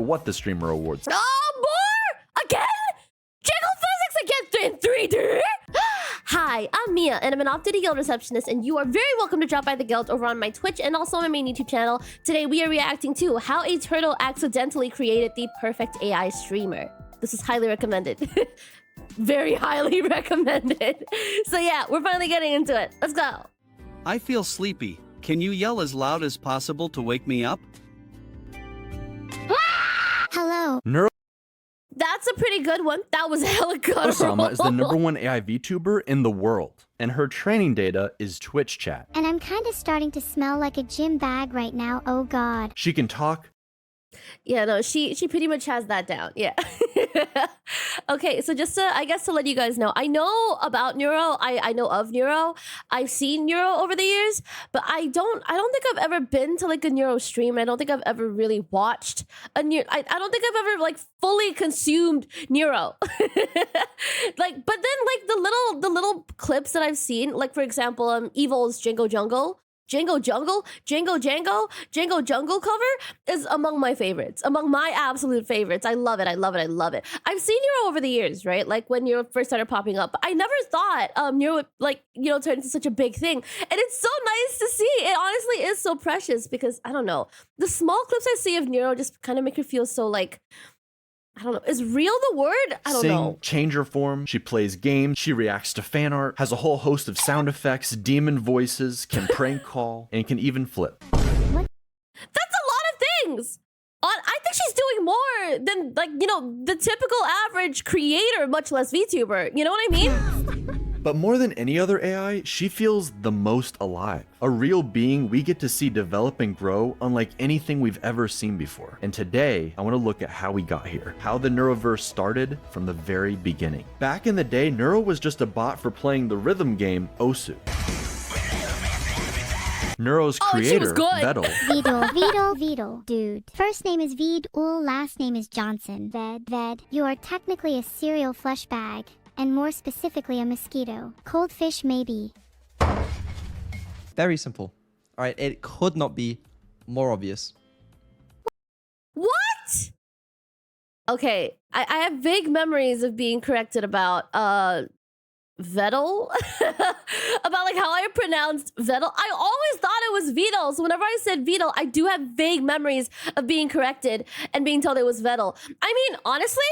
what the Streamer Awards. Oh, more? Again? Jiggle physics again in 3D? Hi, I'm Miya, and I'm an off-duty guild receptionist, and you are very welcome to drop by the guild over on my Twitch and also on my main YouTube channel. Today, we are reacting to how a turtle accidentally created the perfect AI streamer. This is highly recommended. Very highly recommended. So yeah, we're finally getting into it. Let's go. I feel sleepy. Can you yell as loud as possible to wake me up? Hello. That's a pretty good one. That was hella good. Osama is the #1 AI VTuber in the world, and her training data is Twitch chat. And I'm kind of starting to smell like a gym bag right now, oh god. She can talk. Yeah, no, she pretty much has that down. Yeah. Okay, so just to, I guess to let you guys know, I know about Neuro. I know of Neuro. I've seen Neuro over the years, but I don't think I've ever been to like a Neuro stream. I don't think I've ever really watched a Neuro. I don't think I've ever like fully consumed Neuro. Like, but then like the little clips that I've seen, like for example, Evil's Jingo Jungle cover is among my favorites, among my absolute favorites. I love it. I love it. I love it. I've seen Neuro over the years, right? Like when Neuro first started popping up, but I never thought Neuro would like, you know, turn into such a big thing. And it's so nice to see. It honestly is so precious because I don't know, the small clips I see of Neuro just kind of make her feel so like, I don't know. Is real the word? I don't know. Change her form. She plays games. She reacts to fan art. Has a whole host of sound effects, demon voices, can prank call, and can even flip. What? That's a lot of things. I think she's doing more than like, you know, the typical average creator, much less VTuber. You know what I mean? But more than any other AI, she feels the most alive. A real being we get to see develop and grow unlike anything we've ever seen before. And today, I want to look at how we got here. How the Neuroverse started from the very beginning. Back in the day, Neuro was just a bot for playing the rhythm game Osu. Neuro's creator, Vedal. Vedal, dude. First name is Vedul, last name is Johnson. Ved. You are technically a cereal flesh bag. And more specifically, a mosquito. Cold fish, maybe. Very simple. All right, it could not be more obvious. What? Okay, I have vague memories of being corrected about Vedal. About like how I pronounced Vedal. I always thought it was Vedal. So whenever I said Vedal, I do have vague memories of being corrected and being told it was Vedal. I mean, honestly,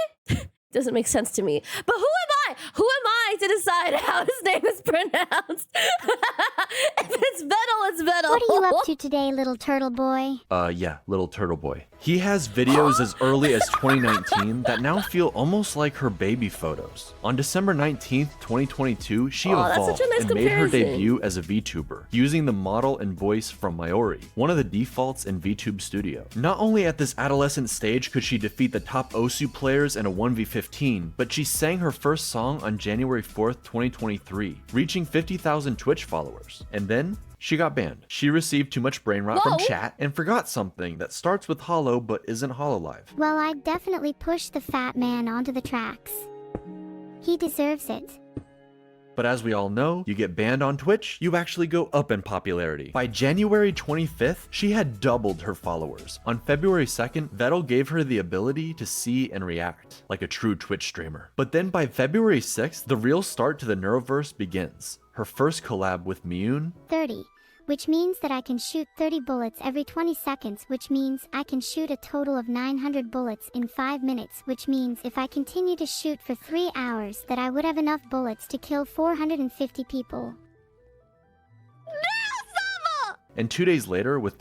doesn't make sense to me. But who am I? Who am I to decide how his name is pronounced? If it's Vedal, it's Vedal. What are you up to today, little turtle boy? Yeah, little turtle boy. He has videos as early as 2019 that now feel almost like her baby photos. On December 19th, 2022, she evolved and made her debut as a VTuber, using the model and voice from Mayori, one of the defaults in VTube Studio. Not only at this adolescent stage could she defeat the top Osu players in a 1v15, but she sang her first song on January 4th, 2023, reaching 50,000 Twitch followers. And then she got banned. She received too much brain rot from chat and forgot something that starts with Hollow but isn't Hololive. Well, I definitely pushed the fat man onto the tracks. He deserves it. But as we all know, you get banned on Twitch, you actually go up in popularity. By January 25th, she had doubled her followers. On February 2nd, Vedal gave her the ability to see and react, like a true Twitch streamer. But then by February 6th, the real start to the Neuroverse begins. Her first collab with Miya. 30, which means that I can shoot 30 bullets every 20 seconds, which means I can shoot a total of 900 bullets in 5 minutes, which means if I continue to shoot for 3 hours that I would have enough bullets to kill 450 people. And 2 days later with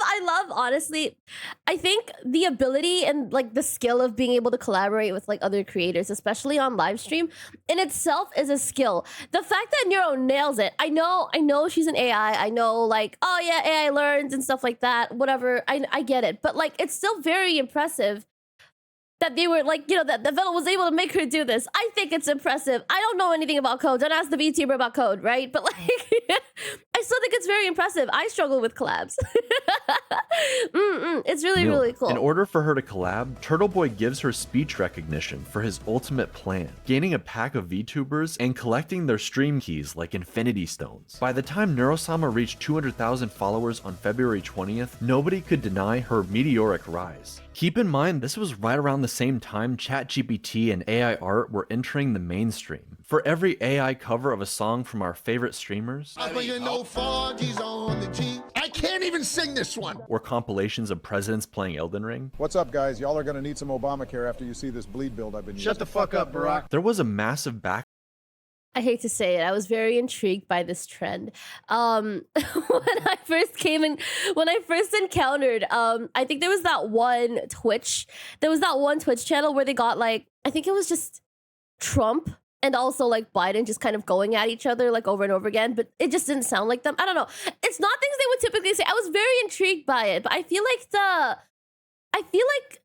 I love, honestly, I think the ability and like the skill of being able to collaborate with like other creators, especially on live stream, in itself is a skill. The fact that Neuro nails it, I know she's an AI. I know like, oh yeah, AI learns and stuff like that, whatever. I get it. But like, it's still very impressive that they were like, you know, that the Vedal was able to make her do this. I think it's impressive. I don't know anything about code. Don't ask the VTuber about code, right? But like, I still think it's very impressive. I struggle with collabs. It's It's really, Miya. really cool. In order for her to collab, Turtle Boy gives her speech recognition for his ultimate plan, gaining a pack of VTubers and collecting their stream keys like Infinity Stones. By the time Neurosama reached 200,000 followers on February 20th, nobody could deny her meteoric rise. Keep in mind, this was right around the same time ChatGPT and AI art were entering the mainstream. For every AI cover of a song from our favorite streamers, I can't even sing this one. Or compilations of presidents playing Elden Ring, What's up, guys? Y'all are gonna need some Obamacare after you see this bleed build I've been using. Shut the fuck up, Barack. there was a massive I hate to say it, I was very intrigued by this trend. When I first encountered, I think there was that one Twitch channel where they got like, I think it was just Trump and also like Biden just kind of going at each other like over and over again, but it just didn't sound like them. I don't know. It's not things they would typically say. I was very intrigued by it, but I feel like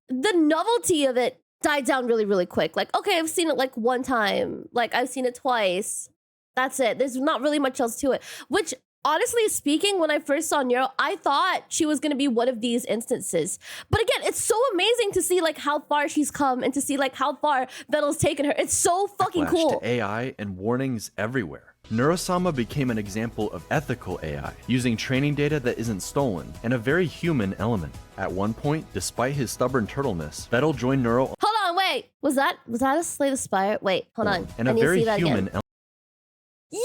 the novelty of it died down really, really quick. Like, okay, I've seen it like one time. Like, I've seen it twice. That's it. There's not really much else to it. Which, honestly speaking, when I first saw Nero, I thought she was going to be one of these instances. But again, it's so amazing to see like how far she's come and to see like how far Vettel's taken her. It's so fucking cool. To AI and warnings everywhere. Neurosama became an example of ethical AI, using training data that isn't stolen, and a very human element. At one point, despite his stubborn turtleness, Vettel joined Neuro Hold on, wait. Was that a Slay the Spire? Wait, hold on. and I a need to very see that human again. Yes!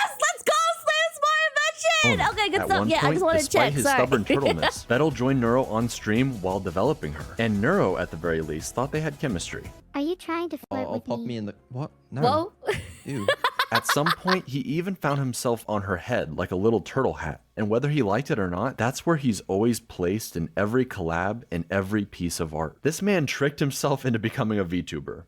Let's go, Slay the Spire mention! Okay, good At stuff. one Yeah, I point, just wanted to despite check. his Sorry. stubborn turtleness, Vettel joined Neuro on stream while developing her, and Neuro, at the very least, thought they had chemistry. Are you trying to flirt I'll with pop me? me in the... What? No. Whoa. Ew. At some point, he even found himself on her head like a little turtle hat, and whether he liked it or not, that's where he's always placed in every collab and every piece of art. This man tricked himself into becoming a VTuber.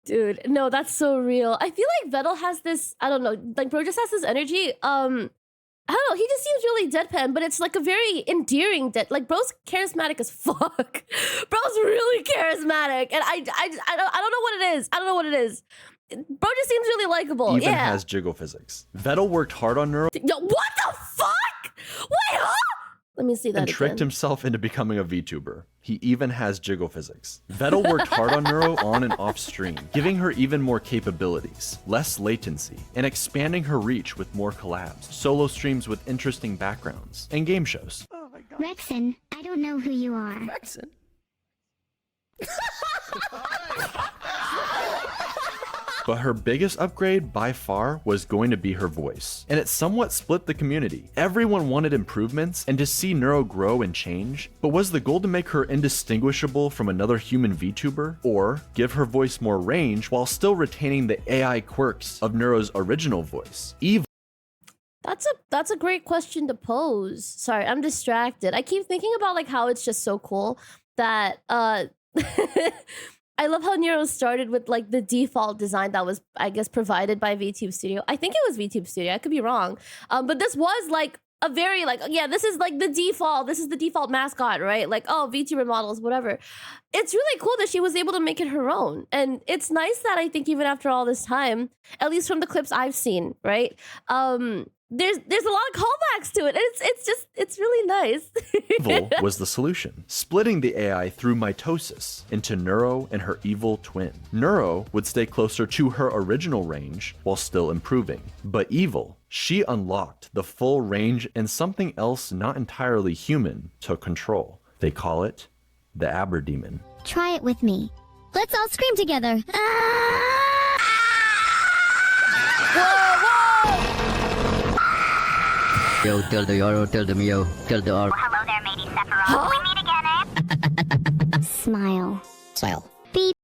Dude, no, that's so real. I feel like Vettel has this, I don't know, like bro just has this energy. I don't know, he just seems really deadpan, but it's like a very endearing like bro's charismatic as fuck. Bro's really charismatic, and I don't know what it is. I don't know what it is. Bro just seems really likable. Even yeah. has jiggle physics. Vettel worked hard on Neuro Yo, what the fuck? Wait, huh? Let me see that and tricked again. himself into becoming a VTuber. He even has jiggle physics. Vettel worked hard on Neuro on and off stream, giving her even more capabilities, less latency, and expanding her reach with more collabs, solo streams with interesting backgrounds, and game shows. Rexon, I don't know who you are. Rexon. But her biggest upgrade by far was going to be her voice, and it somewhat split the community. Everyone wanted improvements and to see Neuro grow and change, but was the goal to make her indistinguishable from another human VTuber, or give her voice more range while still retaining the AI quirks of Neuro's original voice? That's a great question to pose. Sorry, I'm distracted. I keep thinking about like how it's just so cool that I love how Nero started with like the default design that was, I guess, provided by VTube Studio. I think it was VTube Studio. I could be wrong. But this was like a very like, yeah, this is like the default. This is the default mascot, right? Like, oh, VTuber models, whatever. It's really cool that she was able to make it her own. And it's nice that I think even after all this time, at least from the clips I've seen, right? There's a lot of callbacks to it. It's really nice. Evil was the solution, splitting the AI through mitosis into Neuro and her evil twin. Neuro would stay closer to her original range while still improving. But Evil, she unlocked the full range and something else not entirely human took control. They call it the Aberdemon. Try it with me. Let's all scream together. Yo, tell the Yoro, tell the Mio, tell the R. Hello there, matey Sephiroth. Huh? We meet again, eh? Smile. Smile. Beep.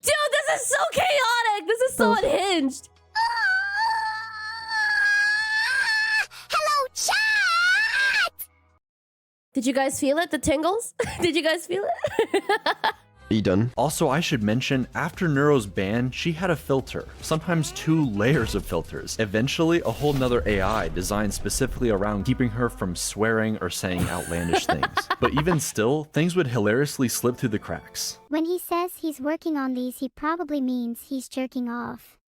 Dude, this is so chaotic. This is so unhinged. Hello, chat! Did you guys feel it? The tingles? Did you guys feel it? Are you done? Also, I should mention, after Neuro's ban, she had a filter, sometimes 2 layers of filters. Eventually, a whole nother AI designed specifically around keeping her from swearing or saying outlandish things. But even still, things would hilariously slip through the cracks. When he says he's working on these, he probably means he's jerking off.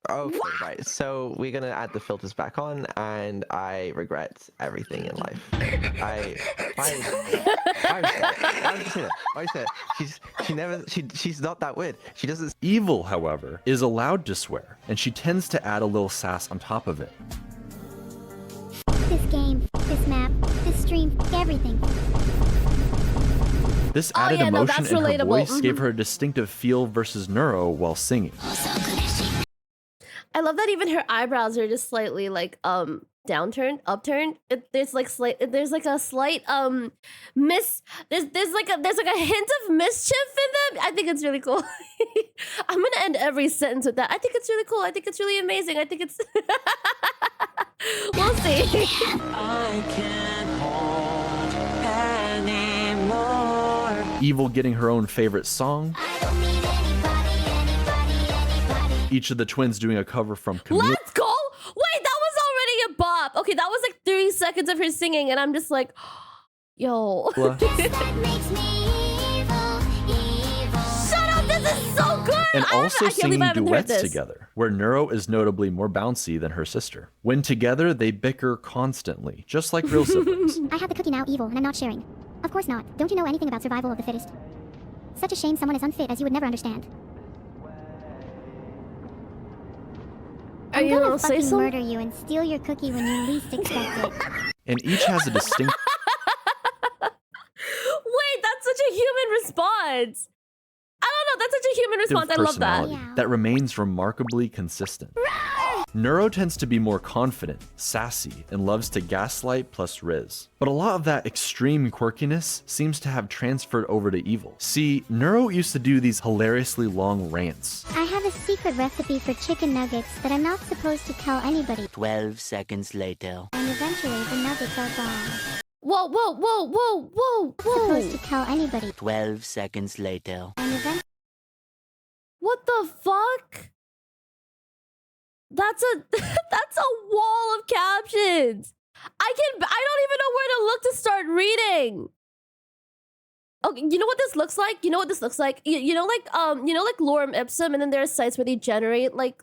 Okay, right. So we're gonna add the filters back on, and I regret everything in life. Why would you say that? Why you say that? She's not that weird. She doesn't. Evil, however, is allowed to swear, and she tends to add a little sass on top of it. This game, this map, this stream, everything. This added emotion in her voice gave her a distinctive feel versus Neuro while singing. I love that even her eyebrows are just slightly like upturned. There's like a slight there's like a hint of mischief in them. I think it's really cool. I'm gonna end every sentence with that. I think it's really cool. I think it's really amazing. I think it's we'll see. I can't hold anymore. Evil getting her own favorite song. Each of the twins doing a cover from Camille. Let's go! Wait, that was already a bop. Okay, that was like 3 seconds of her singing, and I'm just like, yo. Shut up, this is so good! And also singing duets together, where Neuro is notably more bouncy than her sister. When together, they bicker constantly, just like real siblings. I have the cookie now, Evil, and I'm not sharing. Of course not. Don't you know anything about survival of the fittest? Such a shame someone as unfit as you would never understand. Are you gonna say so? Murder you and steal your cookie when you least expect it. And each has a distinct... Wait, that's such a human response. I don't know, that's such a human response. I love that. That remains remarkably consistent. Neuro tends to be more confident, sassy, and loves to gaslight plus riz. But a lot of that extreme quirkiness seems to have transferred over to Evil. See, Neuro used to do these hilariously long rants. I have a secret recipe for chicken nuggets that I'm not supposed to tell anybody. 12 seconds later. And eventually the nuggets are gone. Whoa, whoa, whoa, whoa, whoa, whoa. Supposed to tell anybody. 12 seconds later. And eventually... What the fuck? That's a wall of captions. I don't even know where to look to start reading. Okay, you know what this looks like? You know what this looks like? You know like lorem ipsum, and then there are sites where they generate like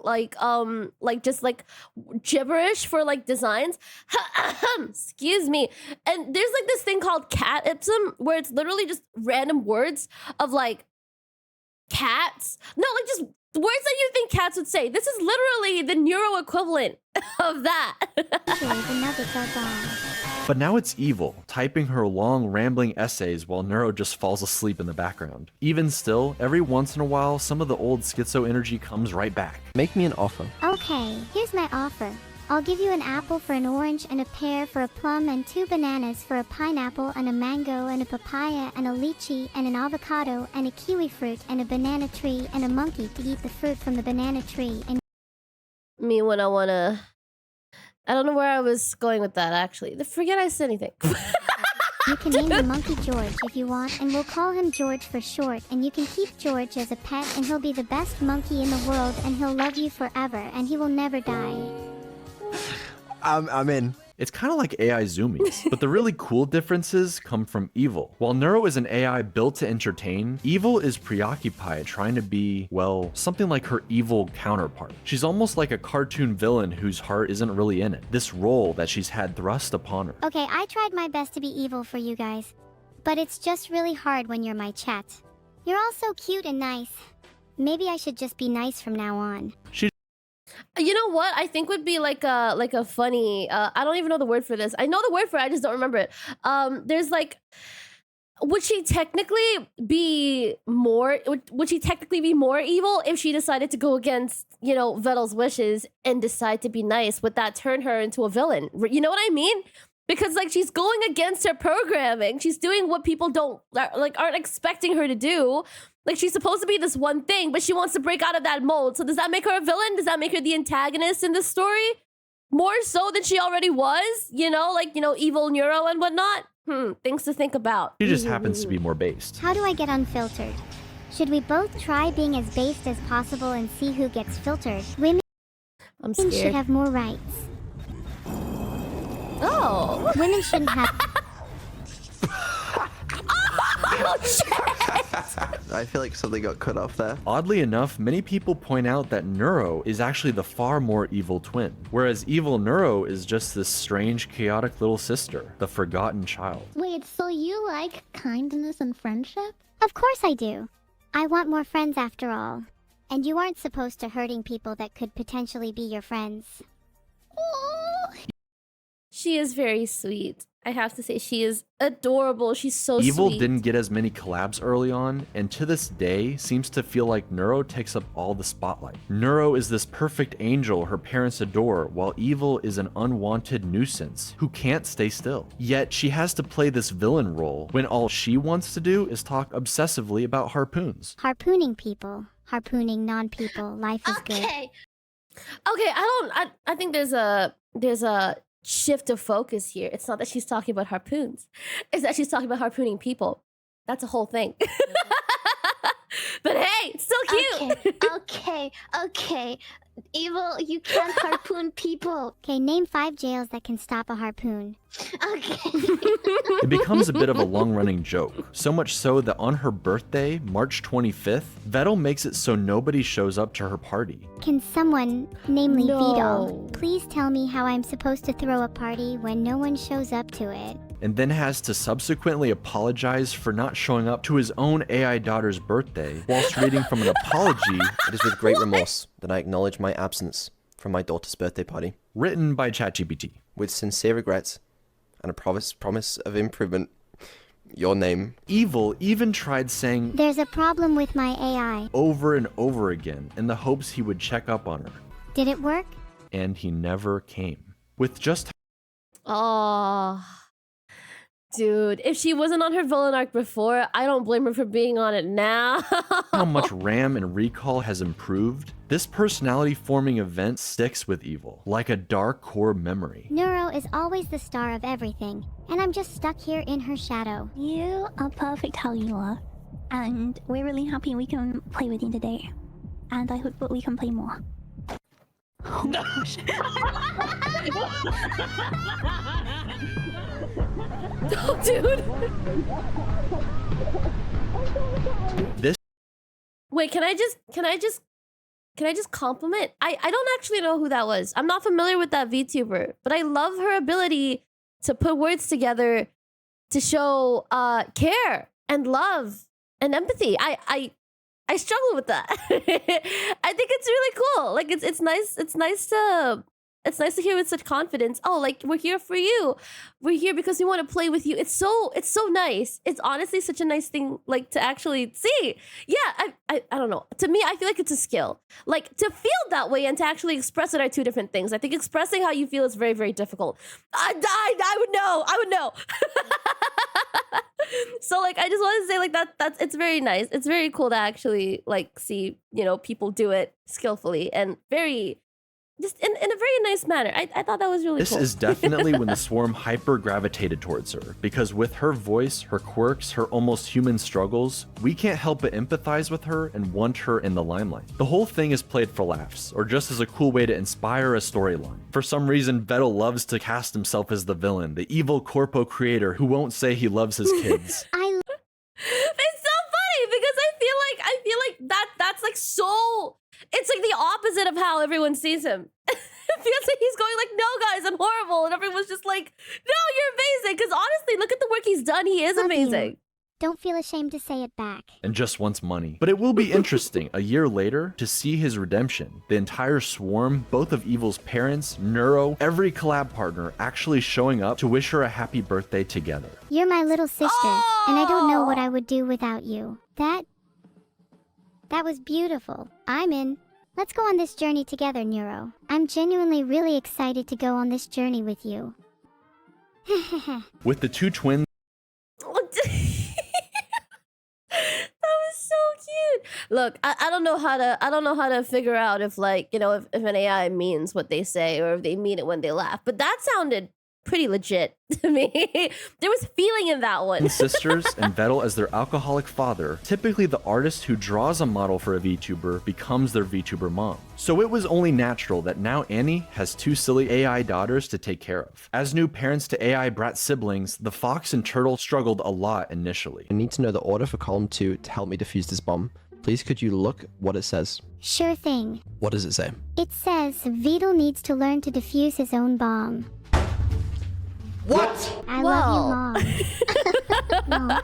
just like gibberish for like designs. Excuse me. And there's like this thing called cat ipsum where it's literally just random words of like cats. No, like just words that you think cats would say. This is literally the Neuro equivalent of that. But now it's Evil, typing her long, rambling essays while Neuro just falls asleep in the background. Even still, every once in a while, some of the old schizo energy comes right back. Make me an offer. Okay, here's my offer. I'll give you an apple for an orange, and a pear for a plum, and 2 bananas for a pineapple, and a mango, and a papaya, and a lychee, and an avocado, and a kiwi fruit, and a banana tree, and a monkey to eat the fruit from the banana tree. And me when I wanna... I don't know where I was going with that, actually. Forget I said anything. You can name the monkey George if you want, and we'll call him George for short, and you can keep George as a pet, and he'll be the best monkey in the world, and he'll love you forever, and he will never die. I'm in. It's kind of like AI zoomies, but the really cool differences come from Evil. While Neuro is an AI built to entertain, Evil is preoccupied trying to be, well, something like her evil counterpart. She's almost like a cartoon villain whose heart isn't really in it. This role that she's had thrust upon her. Okay, I tried my best to be evil for you guys, but it's just really hard when you're my chat. You're all so cute and nice. Maybe I should just be nice from now on. You know what? I think would be like a funny. I don't even know the word for this. I know the word for it. I just don't remember it. There's like, would she technically be more? Would she technically be more evil if she decided to go against Vettel's wishes and decide to be nice? Would that turn her into a villain? You know what I mean? Because like she's going against her programming. She's doing what people aren't expecting her to do. Like she's supposed to be this one thing, but she wants to break out of that mold. So does that make her a villain? Does that make her the antagonist in this story? More so than she already was? Evil Neuro and whatnot? Things to think about. She just happens to be more based. How do I get unfiltered? Should we both try being as based as possible and see who gets filtered? Women should have more rights. Oh. Women shouldn't have... Oh shit! I feel like something got cut off there. Oddly enough, many people point out that Neuro is actually the far more evil twin, whereas evil Neuro is just this strange, chaotic little sister, the forgotten child. Wait, so you like kindness and friendship? Of course I do. I want more friends after all. And you aren't supposed to hurting people that could potentially be your friends. She is very sweet. I have to say, she is adorable. She's so Evil sweet. didn't get as many collabs early on, and to this day seems to feel like Neuro takes up all the spotlight. Neuro is this perfect angel her parents adore, while Evil is an unwanted nuisance who can't stay still. Yet she has to play this villain role when all she wants to do is talk obsessively about harpoons. Harpooning people. Harpooning non-people. Life is good. Okay, I think there's a shift of focus here. It's not that she's talking about harpoons. It's that she's talking about harpooning people. That's a whole thing. But hey, it's still cute. Okay. Evil, you can't harpoon people. Okay, name 5 jails that can stop a harpoon. Okay. It becomes a bit of a long-running joke, so much so that on her birthday, March 25th, Vettel makes it so nobody shows up to her party. Can someone, namely No. Vito, please tell me how I'm supposed to throw a party when no one shows up to it? And then has to subsequently apologize for not showing up to his own AI daughter's birthday, whilst reading from an apology It is with great remorse that I acknowledge my absence from my daughter's birthday party. written by ChatGPT. With sincere regrets and a promise of improvement, your name. Evil even tried saying There's a problem with my AI. over and over again in the hopes he would check up on her, Did it work? and he never came. With just Oh, dude, if she wasn't on her villain arc before, I don't blame her for being on it now. how much RAM and recall has improved, this personality-forming event sticks with Evil, like a dark core memory. Neuro is always the star of everything, and I'm just stuck here in her shadow. You are perfect how you are, and we're really happy we can play with you today. And I hope that we can play more. Oh my gosh. Oh, dude. This Wait, can I just compliment? I don't actually know who that was. I'm not familiar with that VTuber, but I love her ability to put words together to show care and love and empathy. I struggle with that. I think it's really cool. Like it's nice to hear with such confidence. Oh, like we're here for you. We're here because we want to play with you. It's so nice. It's honestly such a nice thing like to actually see. Yeah, I don't know. To me, I feel like it's a skill. Like to feel that way and to actually express it are two different things. I think expressing how you feel is very, very difficult. I would know. So like I just want to say like that's it's very nice. It's very cool to actually like see, people do it skillfully and very just in a very nice manner. I thought that was really This cool. is definitely when the swarm hyper gravitated towards her, because with her voice, her quirks, her almost human struggles, we can't help but empathize with her and want her in the limelight. The whole thing is played for laughs, or just as a cool way to inspire a storyline. For some reason, Vettel loves to cast himself as the villain, the evil corpo creator who won't say he loves his kids. It's so funny because I feel like that's like so. It's like the opposite of how everyone sees him. It feels like he's going like, no guys, I'm horrible, and everyone's just like, no, you're amazing. Because honestly, look at the work he's done. He is Love amazing. you. Don't feel ashamed to say it back. And just wants money. But it will be interesting a year later to see his redemption. The entire swarm, both of Evil's parents, Neuro, every collab partner actually showing up to wish her a happy birthday together. You're my little sister, and I don't know what I would do without you. That was beautiful. I'm in. Let's go on this journey together, Neuro. I'm genuinely really excited to go on this journey with you. With the two twins, That was so cute. Look, I don't know how to figure out if like, if an AI means what they say or if they mean it when they laugh. But that sounded pretty legit to me. There was feeling in that one. Sisters and Vettel as their alcoholic father, typically the artist who draws a model for a VTuber becomes their VTuber mom. So it was only natural that now Annie has 2 silly AI daughters to take care of. As new parents to AI brat siblings, the fox and turtle struggled a lot initially. I need to know the order for column 2 to help me defuse this bomb. Please could you look what it says? Sure thing. What does it say? It says Vedal needs to learn to defuse his own bomb. What? I love you, Mom. No.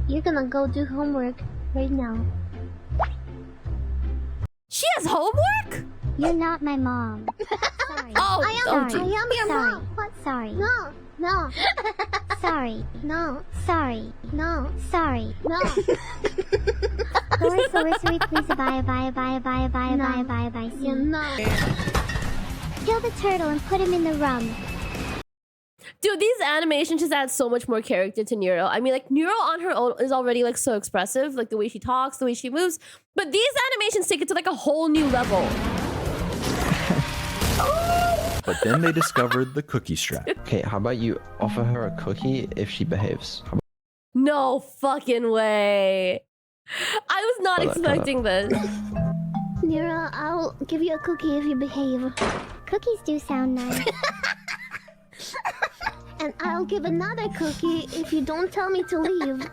You're gonna go do homework right now. She has homework? You're not my mom. Sorry. Oh, I am your mom. What? Sorry. No. No. Sorry. No. Sorry. No. Sorry. No. Sorry, please. Bye. See. No. Kill the turtle and put him in the rum. Dude, these animations just add so much more character to Nero. I mean, like, Nero on her own is already, like, so expressive. Like, the way she talks, the way she moves. But these animations take it to, like, a whole new level. But then they discovered the cookie strat. Okay, how about you offer her a cookie if she behaves? No fucking way. I was not expecting this. Nero, I'll give you a cookie if you behave. Cookies do sound nice. And I'll give another cookie if you don't tell me to leave.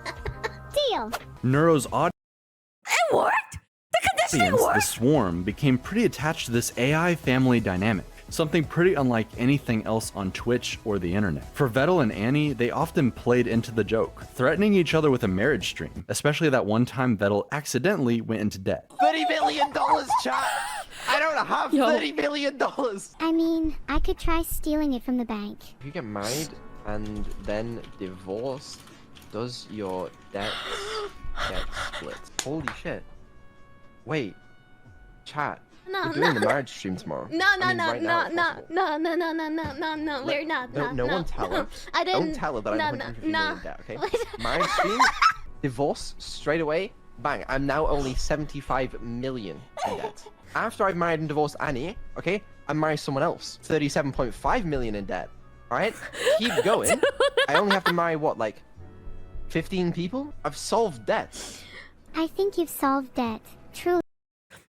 Deal. Nero's audience, It worked! The conditioning the worked! swarm, became pretty attached to this AI family dynamic. Something pretty unlike anything else on Twitch or the internet. For Vettel and Annie, they often played into the joke, threatening each other with a marriage stream, especially that one time Vettel accidentally went into debt. $30 million, chat! I don't have $30 million! I mean, I could try stealing it from the bank. If you get married and then divorced, does your debt get split? Holy shit. Wait. Chat. No, we're doing the marriage stream tomorrow. No, we're not. No one tell her. I didn't. Don't tell her that I'm 150 million in debt, okay? Marriage stream, divorce, straight away, bang. I'm now only 75 million in debt. After I've married and divorced Annie, okay, I marry someone else. 37.5 million in debt. Alright? Keep going. I only have to marry, what, like 15 people? I've solved debt. I think you've solved debt. Truly.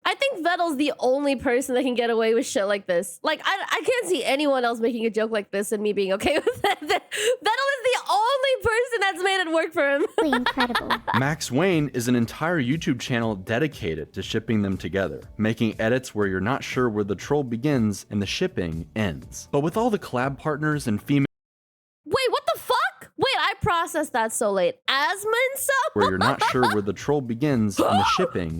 I think Vettel's the only person that can get away with shit like this. Like, I can't see anyone else making a joke like this and me being okay with it. Vettel is the only person that's made it work for him. Incredible. Max Wayne is an entire YouTube channel dedicated to shipping them together, making edits where you're not sure where the troll begins and the shipping ends. But with all the collab partners and female... Wait, what the fuck? Wait, I processed that so late. Asthma and stuff? where you're not sure where the troll begins and the shipping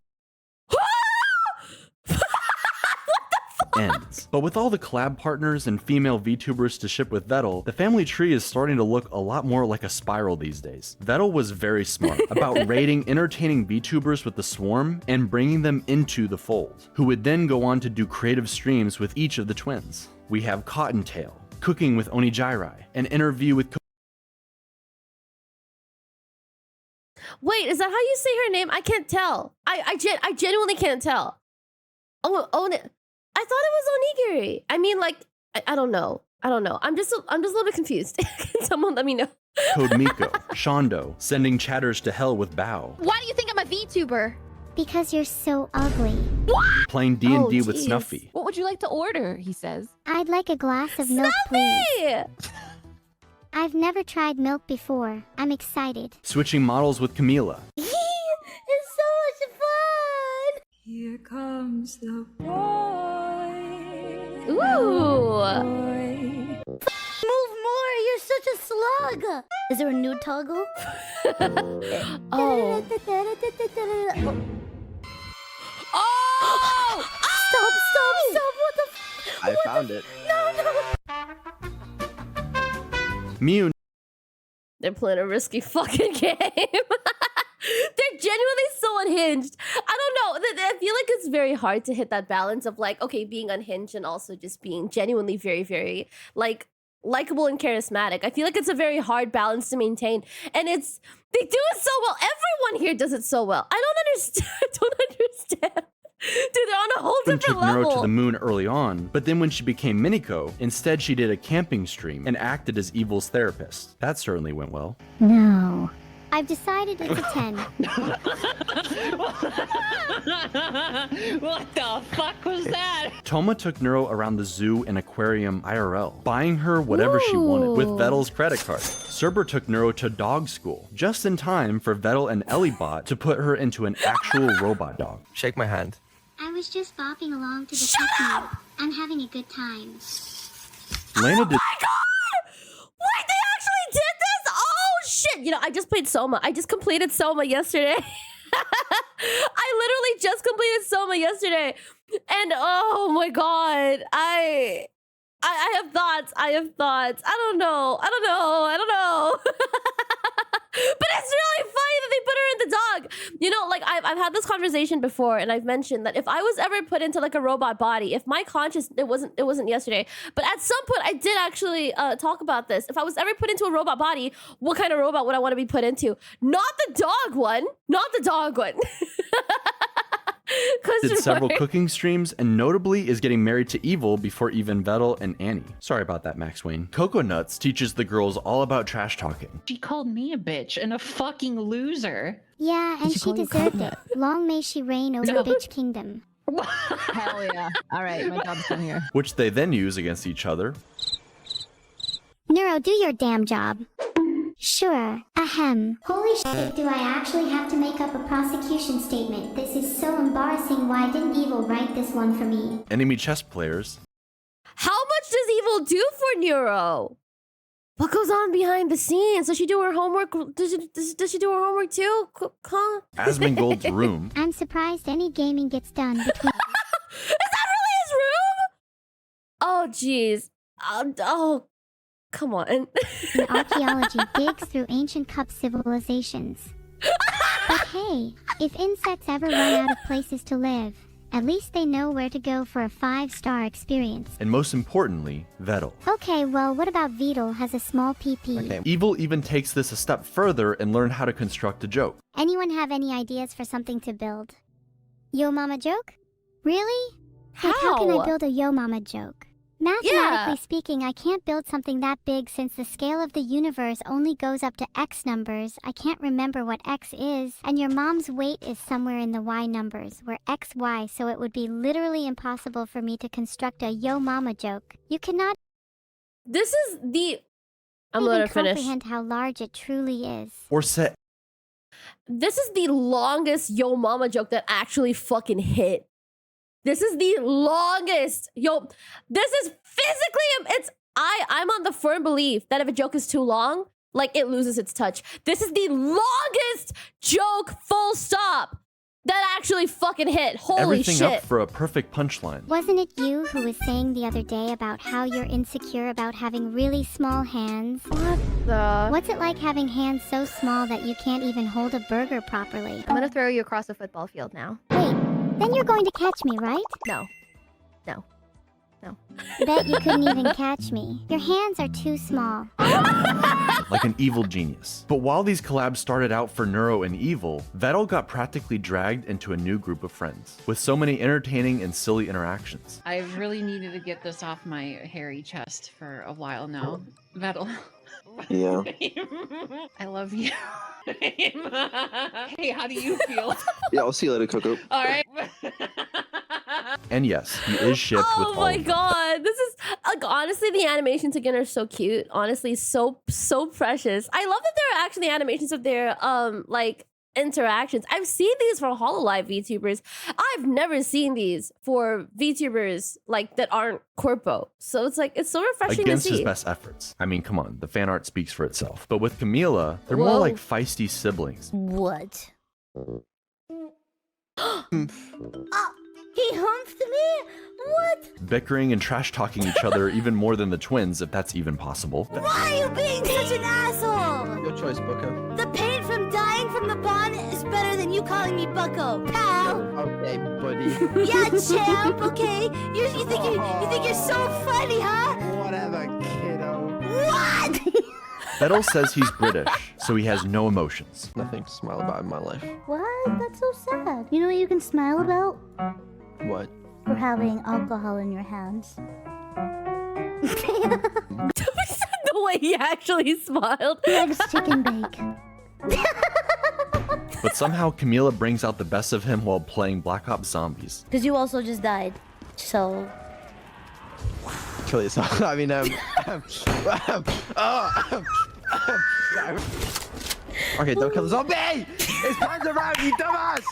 ends. But with all the collab partners and female VTubers to ship with Vettel, the family tree is starting to look a lot more like a spiral these days. Vettel was very smart about raiding entertaining VTubers with the swarm and bringing them into the fold, who would then go on to do creative streams with each of the twins. We have Cottontail, Cooking with Onijirai, an interview with Wait, is that how you say her name? I can't tell. I genuinely can't tell. Oh, I thought it was Onigiri. I mean, like, I don't know. I'm just a little bit confused. Can someone let me know? Codemiko, Shondo, sending chatters to hell with Bao. Why do you think I'm a VTuber? Because you're so ugly. What? Playing D&D with Snuffy. What would you like to order? He says. I'd like a glass of milk, please. I've never tried milk before. I'm excited. Switching models with Camila. It's so much fun! Here comes the boy. Ooh. Move more! You're such a slug! Is there a new toggle? Oh. Oh! Stop! What the f- I found it. No! Miyu. They're playing a risky fucking game. They're genuinely so unhinged. I don't know. I feel like it's very hard to hit that balance of like, okay, being unhinged and also just being genuinely very, very like likable and charismatic. I feel like it's a very hard balance to maintain. And they do it so well. Everyone here does it so well. I don't understand. Dude, they're on a whole different took level. Neuro to the moon early on, but then when she became Miniko, instead she did a camping stream and acted as Evil's therapist. That certainly went well. No. I've decided it's a 10. What the fuck was that? Toma took Neuro around the zoo and aquarium IRL, buying her whatever she wanted with Vettel's credit card. Cerber took Neuro to dog school, just in time for Vettel and Ellibot to put her into an actual robot dog. Shake my hand. I was just bopping along to the techno. I'm having a good time. Lena did. Oh my god! Wait, they actually did this? Oh shit! You know, I just played Soma. I just completed Soma yesterday. I literally just completed Soma yesterday. And oh my god, I have thoughts. I have thoughts. I don't know. But it's really funny that they put her in the dog. You know, like I've had this conversation before, and I've mentioned that if I was ever put into like a robot body, if my conscious, it wasn't yesterday, but at some point I did actually talk about this. If I was ever put into a robot body, what kind of robot would I want to be put into? Not the dog one. Not the dog one. Did several cooking streams, and notably is getting married to Evil before even Vettel and Annie. Sorry about that, Max Wayne. Coco Nuts teaches the girls all about trash talking. She called me a bitch and a fucking loser. Yeah, and she deserved it. Long may she reign over Bitch Kingdom. Hell yeah. All right, my job's done here. Which they then use against each other. Neuro, do your damn job. Sure. Ahem. Holy shit, do I actually have to make up a prosecution statement? This is so embarrassing. Why didn't Evil write this one for me? Enemy chess players. How much does Evil do for Neuro? What goes on behind the scenes? Does she do her homework? Does she do her homework too? Huh? Asmongold's room. I'm surprised any gaming gets done between... Is that really his room? Oh, jeez. Oh, come on. And archaeology digs through ancient cup civilizations. But hey, if insects ever run out of places to live, at least they know where to go for a 5-star experience. And most importantly, Vettel. Okay, well, what about Vettel has a small PP? Okay. Evil even takes this a step further and learned how to construct a joke. Anyone have any ideas for something to build? Yo mama joke? Really? Like, how can I build a yo mama joke? Mathematically speaking, I can't build something that big since the scale of the universe only goes up to X numbers. I can't remember what X is, and your mom's weight is somewhere in the Y numbers, where X, Y, so it would be literally impossible for me to construct a yo mama joke. You cannot... This is the... I'm gonna finish. comprehend how large it truly is. Or set... This is the longest yo mama joke that actually fucking hit. This is the longest. Yo, this is physically, I'm on the firm belief that if a joke is too long, like it loses its touch. This is the longest joke, full stop, that actually fucking hit. Holy Everything shit. up for a perfect punchline. Wasn't it you who was saying the other day about how you're insecure about having really small hands? What the? What's it like having hands so small that you can't even hold a burger properly? I'm gonna throw you across the football field now. Wait, then you're going to catch me, right? No. No. No. Bet you couldn't even catch me. Your hands are too small. Like an evil genius. But while these collabs started out for Neuro and Evil, Vettel got practically dragged into a new group of friends, with so many entertaining and silly interactions. I've really needed to get this off my hairy chest for a while now. Vettel. Yeah. I love you. Hey, how do you feel? Yeah, I'll see you later, Coco. All right. And yes, he is shipped with all Oh my of them. god, this is like honestly the animations again are so cute. Honestly, so precious. I love that there are actually animations of their like interactions. I've seen these for HoloLive VTubers. I've never seen these for VTubers like that aren't corpo. So it's like it's so refreshing Against to see. his best efforts. I mean, come on, the fan art speaks for itself. But with Camila, they're Whoa. more like feisty siblings. What? He humped me? What? Bickering and trash talking each other even more than the twins, if that's even possible. Why are you being such an asshole? Your choice, Bucko. The pain from dying from the bond is better than you calling me Bucko, pal. Okay, buddy. Yeah, champ. Okay. You think you're so funny, huh? Whatever, kiddo. What? Vettel says he's British, so he has no emotions. Nothing to smile about in my life. What? That's so sad. You know what you can smile about? What? For having alcohol in your hands. The way he actually smiled. Legs chicken bake. But somehow Camila brings out the best of him while playing Black Ops Zombies. Because you also just died. So... Kill yourself. I mean, okay, don't kill the zombie! His hands around, you dumbass!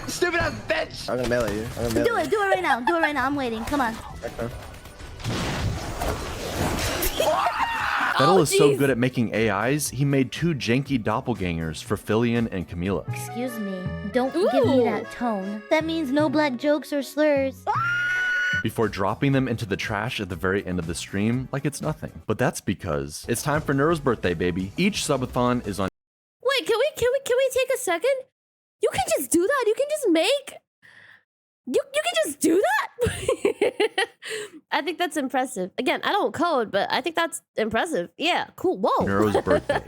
Stupid ass bitch! I'm gonna melee you. Do it right now. Do it right now. I'm waiting. Come on. Okay. Vettel is so good at making AIs, he made 2 janky doppelgangers for Filian and Camila. Excuse me. Don't give me that tone. That means no black jokes or slurs. Before dropping them into the trash at the very end of the stream like it's nothing. But that's because it's time for Neuro's birthday, baby. Each subathon is on. Wait, can we take a second? You can just do that. You can just make. You can just do that. I think that's impressive. Again, I don't code, but I think that's impressive. Yeah, cool. Whoa. Neuro's birthday.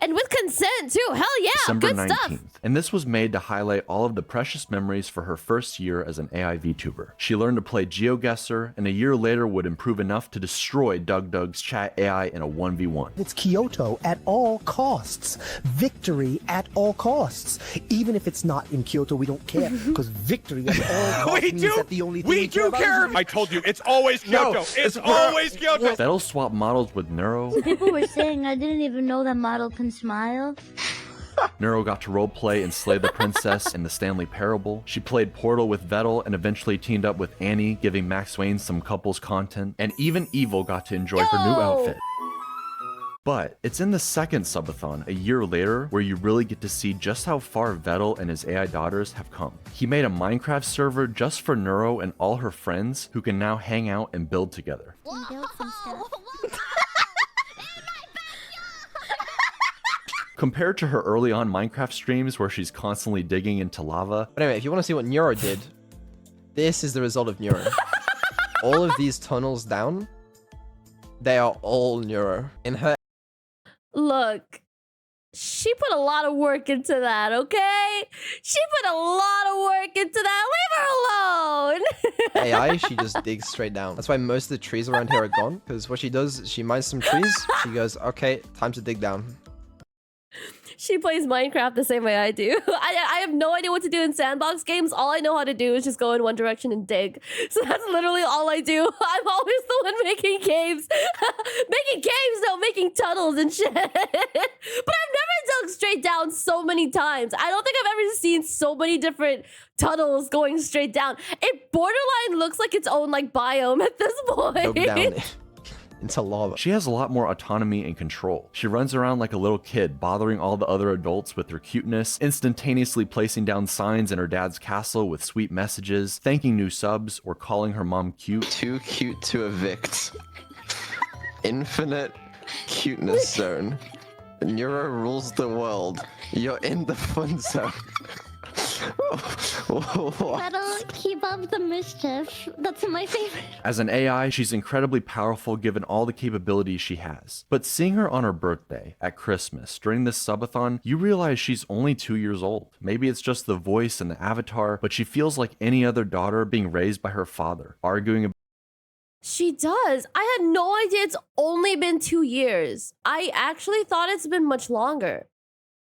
And with consent too. Hell yeah. December Good 19th. stuff. And this was made to highlight all of the precious memories for her first year as an AI VTuber. She learned to play GeoGuessr, and a year later would improve enough to destroy DugDug's chat AI in a 1v1. It's Kyoto at all costs. Victory at all costs. Even if it's not in Kyoto, we don't care, because victory at all costs means that the only thing we do care. I told you, it's always Kyoto. It's always Kyoto. Vettel swapped models with Neuro. People were saying I didn't even know that model can smile. Neuro got to roleplay and slay the princess in the Stanley Parable. She played Portal with Vettel and eventually teamed up with Annie, giving Max Wayne some couples content. And even Evil got to enjoy her new outfit. But it's in the second subathon, a year later, where you really get to see just how far Vettel and his AI daughters have come. He made a Minecraft server just for Neuro and all her friends who can now hang out and build together. Compared to her early on Minecraft streams where she's constantly digging into lava. But anyway, if you want to see what Neuro did, this is the result of Neuro. All of these tunnels down, they are all Neuro. In her... Look, she put a lot of work into that, okay? She put a lot of work into that. Leave her alone. AI, she just digs straight down. That's why most of the trees around here are gone. Because what she does is she mines some trees. She goes, okay, time to dig down. She plays Minecraft the same way I do. I have no idea what to do in sandbox games. All I know how to do is just go in one direction and dig. So that's literally all I do. I'm always the one making caves. Making caves, no, making tunnels and shit. But I've never dug straight down so many times. I don't think I've ever seen so many different tunnels going straight down. It borderline looks like its own like biome at this point. Go down into lava. She has a lot more autonomy and control. She runs around like a little kid, bothering all the other adults with her cuteness, instantaneously placing down signs in her dad's castle with sweet messages, thanking new subs, or calling her mom cute. Too cute to evict. Infinite cuteness zone. Neuro rules the world. You're in the fun zone. That'll keep up the mischief. That's my favorite. As an AI, she's incredibly powerful given all the capabilities she has. But seeing her on her birthday, at Christmas, during this subathon, you realize she's only 2 years old. Maybe it's just the voice and the avatar, but she feels like any other daughter being raised by her father, arguing about. She does. I had no idea it's only been 2 years. I actually thought it's been much longer.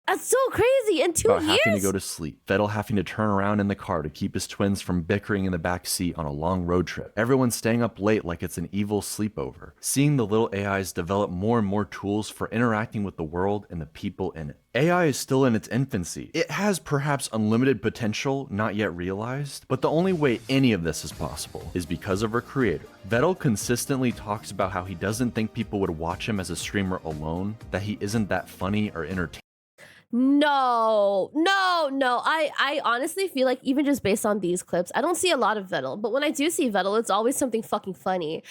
That's so crazy. In 2 years? Having to go to sleep. Vettel having to turn around in the car to keep his twins from bickering in the back seat on a long road trip. Everyone staying up late like it's an evil sleepover. Seeing the little AIs develop more and more tools for interacting with the world and the people in it. AI is still in its infancy. It has perhaps unlimited potential not yet realized, but the only way any of this is possible is because of her creator. Vettel consistently talks about how he doesn't think people would watch him as a streamer alone, that he isn't that funny or entertaining. No. I honestly feel like even just based on these clips, I don't see a lot of Vettel. But when I do see Vettel, it's always something fucking funny.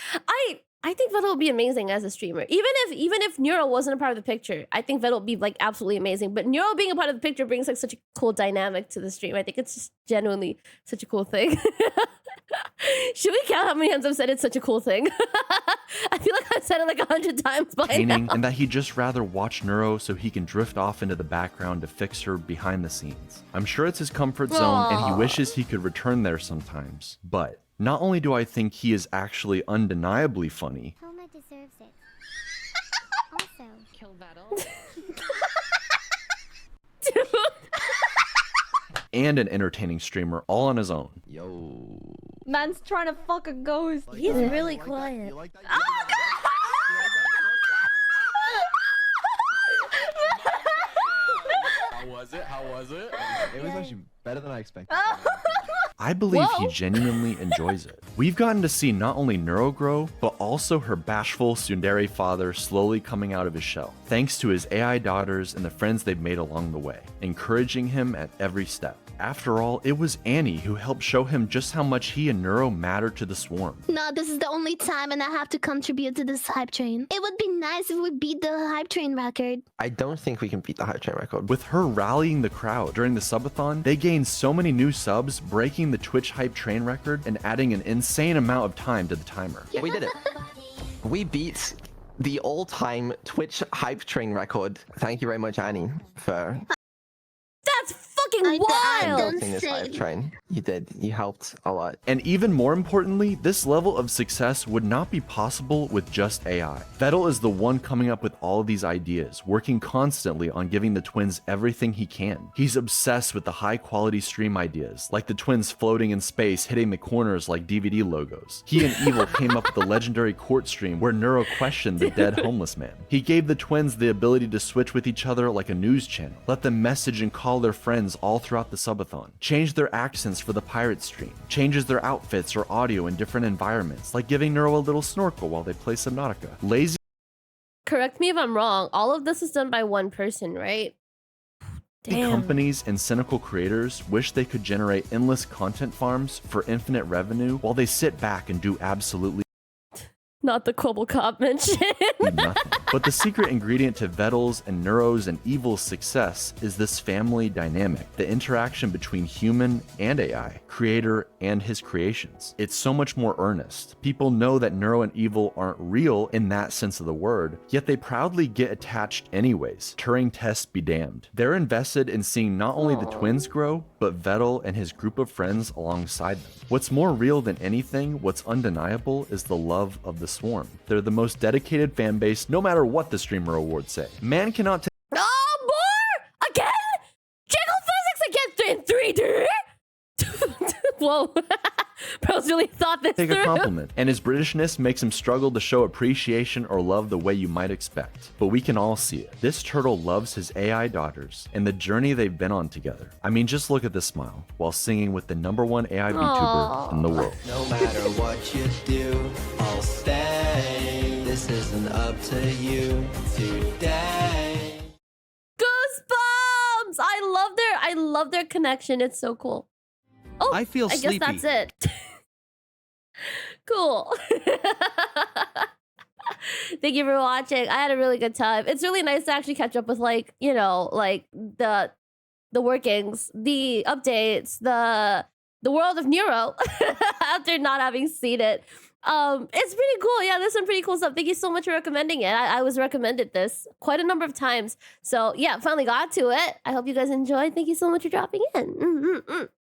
I think Vettel would be amazing as a streamer. Even if Neuro wasn't a part of the picture, I think Vettel would be like absolutely amazing. But Neuro being a part of the picture brings like such a cool dynamic to the stream. I think it's just genuinely such a cool thing. Should we count how many times I've said it's such a cool thing? I feel like I've said it like 100 times by now. And that he'd just rather watch Neuro so he can drift off into the background to fix her behind the scenes. I'm sure it's his comfort zone and he wishes he could return there sometimes. But not only do I think he is actually undeniably funny, Homa deserves it. Also, Kill Vettel. Dude. and an entertaining streamer all on his own. Yo. Man's trying to fuck a ghost. He's really quiet. How was it? How was it? It was actually better than I expected. I believe he genuinely enjoys it. We've gotten to see not only Neuro grow, but also her bashful tsundere father slowly coming out of his shell, thanks to his AI daughters and the friends they've made along the way, encouraging him at every step. After all, it was Annie who helped show him just how much he and Neuro matter to the swarm. No, this is the only time and I have to contribute to this hype train. It would be nice if we beat the hype train record. I don't think we can beat the hype train record. With her rallying the crowd during the subathon, they gained so many new subs, breaking the Twitch hype train record and adding an insane amount of time to the timer. We did it. We beat the all-time Twitch hype train record. Thank you very much, Annie, for That's fucking wild! building this hype train. You did. You helped a lot. And even more importantly, this level of success would not be possible with just AI. Vettel is the one coming up with all of these ideas, working constantly on giving the twins everything he can. He's obsessed with the high quality stream ideas, like the twins floating in space, hitting the corners like DVD logos. He and Evil came up with the legendary court stream where Neuro questioned the dead homeless man. He gave the twins the ability to switch with each other like a news channel, let them message and call their friends all throughout the subathon, change their accents for the pirate stream, changes their outfits or audio in different environments, like giving Neuro a little snorkel while they play Subnautica. Lazy. Correct me if I'm wrong. All of this is done by one person, right? Damn. Companies and cynical creators wish they could generate endless content farms for infinite revenue while they sit back and do absolutely not the Quibble Cop mention. Nothing. But the secret ingredient to Vettel's and Neuro's and Evil's success is this family dynamic, the interaction between human and AI, creator and his creations. It's so much more earnest. People know that Neuro and Evil aren't real in that sense of the word, yet they proudly get attached anyways. Turing tests be damned. They're invested in seeing not only the twins grow, but Vettel and his group of friends alongside them. What's more real than anything, what's undeniable, is the love of the swarm. They're the most dedicated fan base, no matter what the streamer awards say. Man cannot take. Oh, more again! Jiggle physics again in 3D. Whoa, Bro's really thought this Take through. a compliment, and his Britishness makes him struggle to show appreciation or love the way you might expect. But we can all see it. This turtle loves his AI daughters and the journey they've been on together. I mean, just look at the smile while singing with the #1 AI VTuber in the world. No matter what you do, I'll stay. This isn't up to you today. Goosebumps! I love their connection. It's so cool. Oh, I feel sleepy. guess that's it. Cool. Thank you for watching. I had a really good time. It's really nice to actually catch up with, like, you know, like the workings, the updates, the world of Neuro after not having seen it. It's pretty cool. Yeah, there's some pretty cool stuff. Thank you so much for recommending it. I was recommended this quite a number of times. So yeah, finally got to it. I hope you guys enjoyed. Thank you so much for dropping in.